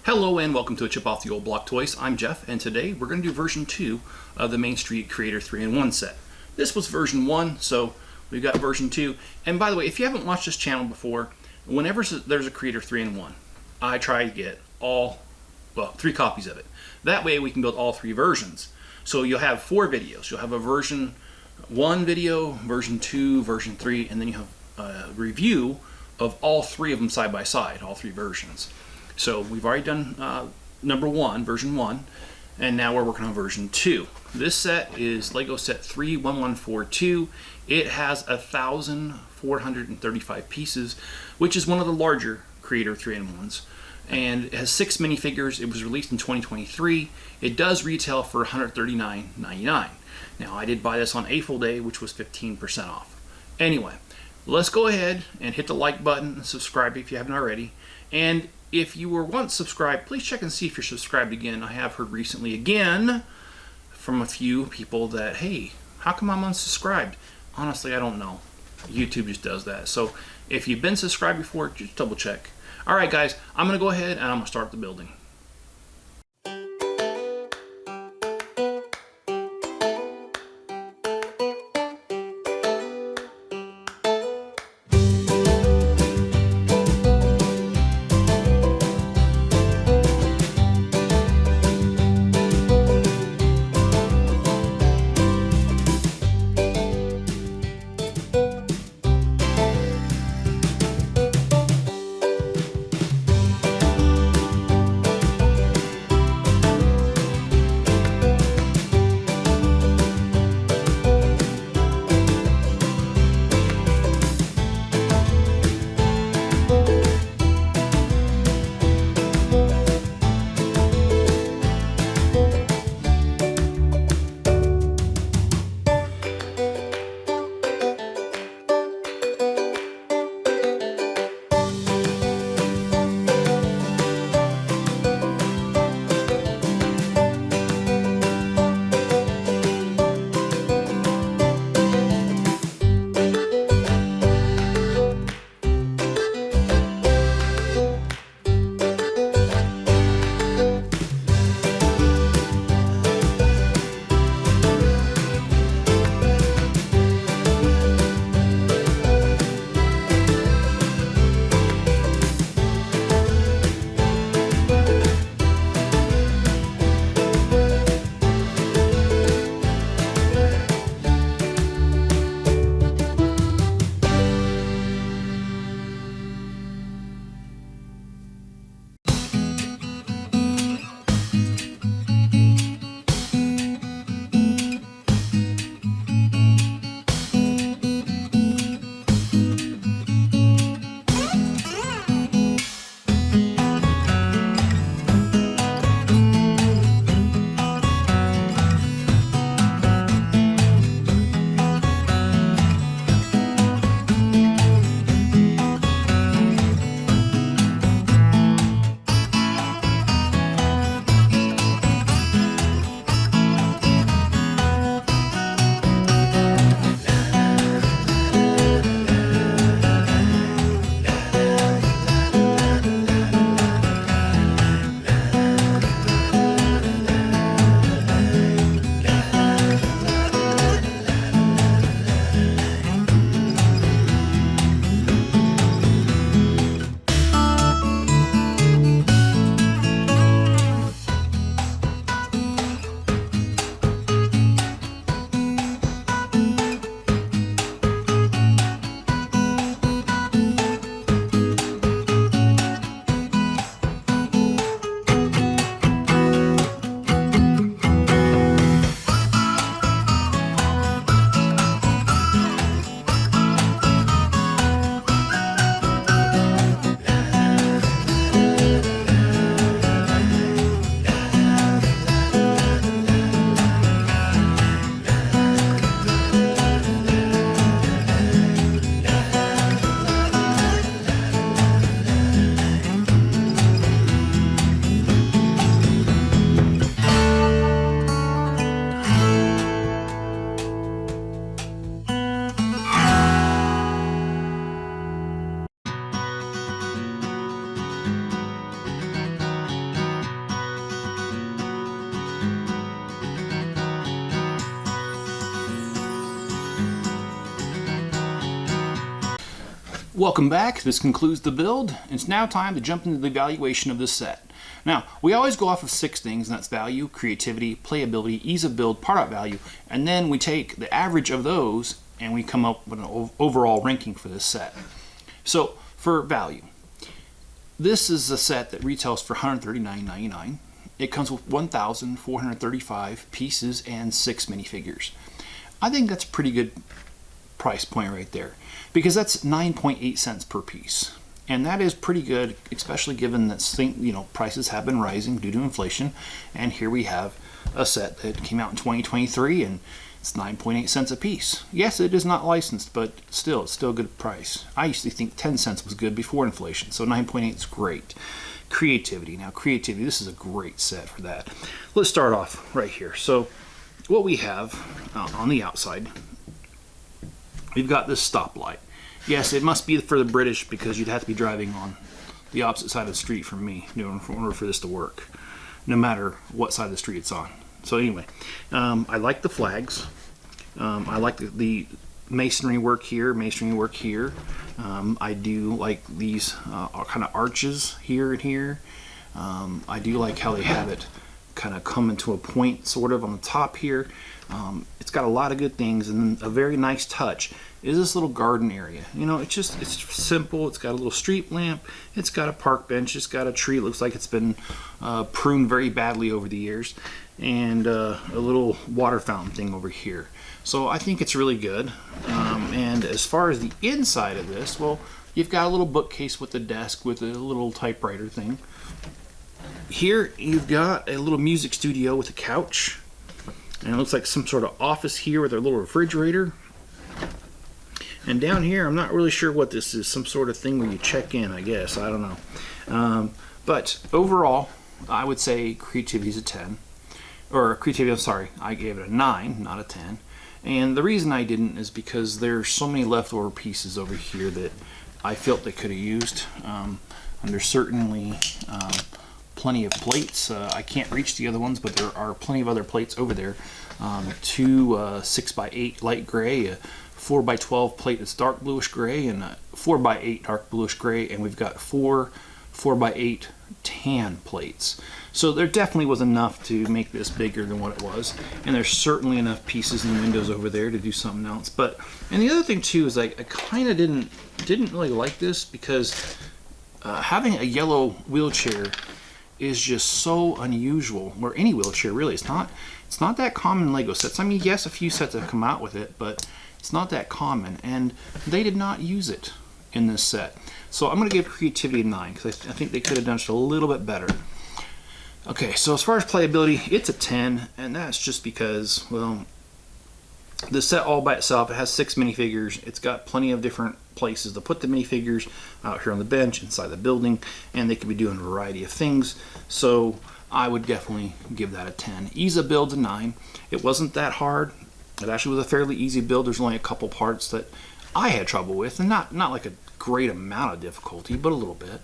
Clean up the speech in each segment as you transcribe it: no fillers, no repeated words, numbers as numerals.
Hello and welcome to a Chip Off the Old Block Toys. I'm Jeff, and today we're going to do version 2 of the Main Street Creator 3-in-1 set. This was version 1, so we've got version 2. And by the way, if you haven't watched this channel before, whenever there's a Creator 3-in-1, I try to get three copies of it. That way we can build all three versions. So you'll have 4 videos. You'll have a version 1 video, version 2, version 3, and then you have a review of all 3 of them side by side, all 3 versions. So we've already done number 1, version 1, and now we're working on version 2. This set is Lego set 31142. It has 1,435 pieces, which is one of the larger Creator 3-in-1s. And it has 6 minifigures. It was released in 2023. It does retail for $139.99. Now I did buy this on April Day, which was 15% off. Anyway, let's go ahead and hit the like button and subscribe if you haven't already. And if you were once subscribed, please check and see if you're subscribed again. I have heard recently again from a few people that, hey, how come I'm unsubscribed? Honestly, I don't know. YouTube just does that. So if you've been subscribed before, just double check. All right, guys, I'm going to go ahead and I'm going to start the building. Welcome back. This concludes the build. It's now time to jump into the evaluation of this set. Now, we always go off of 6 things, and that's value, creativity, playability, ease of build, part out value, and then we take the average of those and we come up with an overall ranking for this set. So, for value, this is a set that retails for $139.99. It comes with 1,435 pieces and 6 minifigures. I think that's a pretty good price point right there, because that's 9.8 cents per piece, and that is pretty good, especially given that prices have been rising due to inflation. And here we have a set that came out in 2023 and it's 9.8 cents a piece. Yes, it is not licensed, but still, it's still a good price. I used to think 10 cents was good before inflation, so 9.8 is great. Creativity. Now, creativity, this is a great set for that. Let's start off right here. So what we have on the outside, we've got this stoplight. Yes, it must be for the British, because you'd have to be driving on the opposite side of the street from me in order for this to work, no matter what side of the street it's on. So anyway, I like the flags. I like the masonry work here, I do like these kind of arches here and here. I do like how they have it kind of come into a point sort of on the top here. It's got a lot of good things, and a very nice touch is this little garden area. It's simple. It's got a little street lamp, it's got a park bench, it's got a tree. It looks like it's been pruned very badly over the years, and a little water fountain thing over here. So I think it's really good. And as far as the inside of this, well, you've got a little bookcase with a desk with a little typewriter thing. Here you've got a little music studio with a couch, and it looks like some sort of office here with a little refrigerator. And down here, I'm not really sure what this is. Some sort of thing where you check in, I guess. I don't know. But overall, I would say creativity is a 10. Or creativity, I'm sorry, I gave it a 9, not a 10. And the reason I didn't is because there's so many leftover pieces over here that I felt they could have used. And there's certainly plenty of plates. I can't reach the other ones, but there are plenty of other plates over there. 2 6x8 light gray, a 4x12 plate that's dark bluish gray, and a 4x8 dark bluish gray, and we've got 4 4x8 tan plates. So there definitely was enough to make this bigger than what it was, and there's certainly enough pieces in the windows over there to do something else. And the other thing too is I kind of didn't really like this, because having a yellow wheelchair is just so unusual, or any wheelchair really. It's not that common in Lego sets. I mean, yes, a few sets have come out with it, but it's not that common, and they did not use it in this set. So I'm going to give creativity a 9, because I think they could have done just a little bit better. Okay, so as far as playability, it's a 10, and that's just because, well, the set all by itself, it has 6 minifigures. It's got plenty of different places to put the minifigures, out here on the bench, inside the building, and they could be doing a variety of things. So I would definitely give that a 10. Ease of build's a 9. It wasn't that hard. It actually was a fairly easy build. There's only a couple parts that I had trouble with, and not like a great amount of difficulty, but a little bit.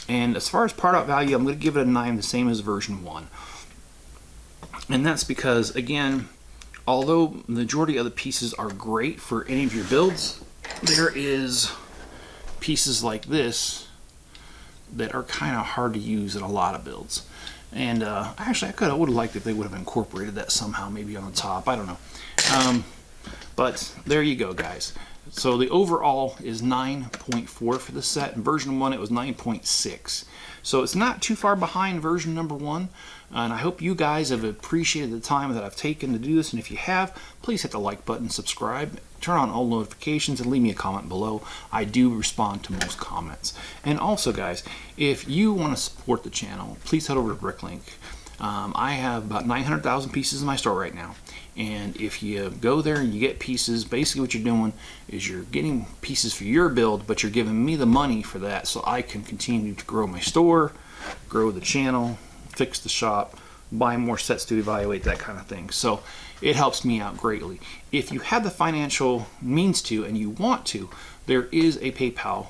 And as far as part out value, I'm going to give it a 9, the same as version 1. And that's because, again, although the majority of the pieces are great for any of your builds, there is pieces like this that are kind of hard to use in a lot of builds. And actually, I would have liked if they would have incorporated that somehow, maybe on the top. I don't know. But there you go, guys. So the overall is 9.4 for the set. In version 1, it was 9.6. So it's not too far behind version number 1. And I hope you guys have appreciated the time that I've taken to do this. And if you have, please hit the like button, subscribe, turn on all notifications, and leave me a comment below. I do respond to most comments. And also, guys, if you want to support the channel, please head over to Bricklink. I have about 900,000 pieces in my store right now. And if you go there and you get pieces, basically what you're doing is you're getting pieces for your build, but you're giving me the money for that so I can continue to grow my store, grow the channel, fix the shop, buy more sets to evaluate, that kind of thing. So it helps me out greatly. If you have the financial means to and you want to, there is a PayPal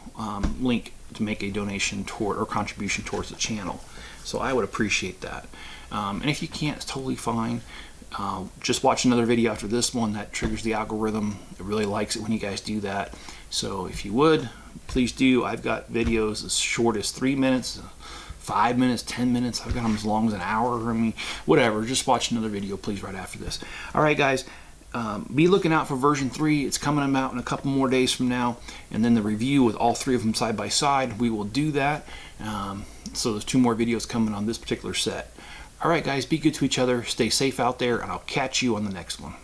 link to make a donation toward or contribution towards the channel. So I would appreciate that. And if you can't, it's totally fine. Just watch another video after this one. That triggers the algorithm. It really likes it when you guys do that. So if you would, please do. I've got videos as short as 3 minutes, 5 minutes, 10 minutes. I've got them as long as an hour. I mean, whatever. Just watch another video, please, right after this. All right, guys. Be looking out for version 3. It's coming out in a couple more days from now. And then the review with all 3 of them side by side. We will do that. So there's 2 more videos coming on this particular set. All right, guys. Be good to each other. Stay safe out there. And I'll catch you on the next one.